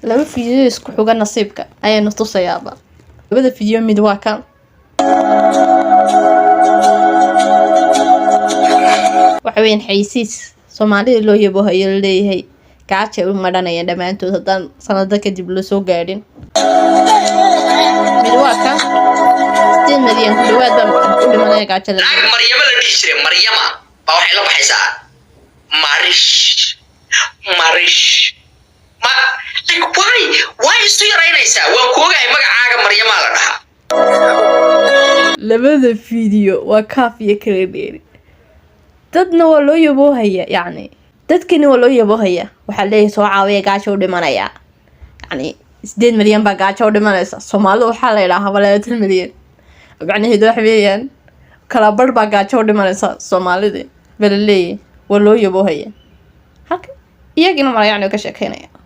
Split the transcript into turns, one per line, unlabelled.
لما فيديو isku xuga nasiibka ayaynu tusayaaba labada video mid waa kan waxa weyn xaysiis Soomaalida loo yabo hayo leeyahay gaajo u madanaya dhamaantood hadan sanada kadib la soo gaadhin mid waa kan 10 milyan ku dhawaad baan u dhimanaya gaajada
Maryama la dhihi jiray Maryama baa waxay la baxaysaa Marish why is you raynaysaa waan ku ogahay magacaaga Maryama la dhahaa
labada video waa kaafiye kala dheeri dadna waa loo yabo haya yani dadkina waa loo yabo haya waxa leeyahay soo caawiya gaajo u dhimanaya yani 8 milyan baa gaajo u dhimanaysa Soomaalidu waxa la yiraahdaa 20 milyan macnaheedu waxa weeyaan kala bar baa gaajo u dhimanaysa Soomaalida bal leeyahay waa loo yabo haya halka iyagina ma yani ka sheekeynaya